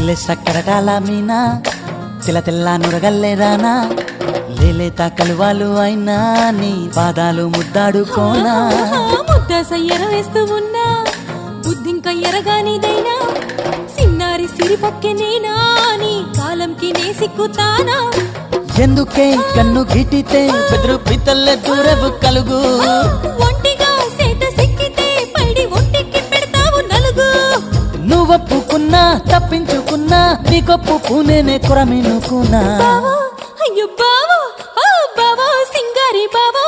తెల్లె సక్కరటాల మీనా తెల్ల తెల్ల నురగల్లేదానా లేలేత కలువాలు అయినా నీ పాదాలు ముద్దాడుకోనా ముద్ద సయ్యర వేస్తూ ఉన్నా బుద్ధింక ఎరగానిదైనా సిన్నారి సిరిపక్కె నేనా నీ కాలంకి నే సిక్కుతానా ఎందుకే కన్ను గిటితే బెదురు పితల్లె దూరవు కలుగు ఒంటిగా సేత సిక్కితే పైడి ఒంటికి పెడతావు నలుగు నువ్వొప్పుకున్నా తప్పించుకున్నా నీ గొప్పు పూనేనే కొరమినుకున్నా బావో అయ్యో బావో ఓ బావో సింగారి బావో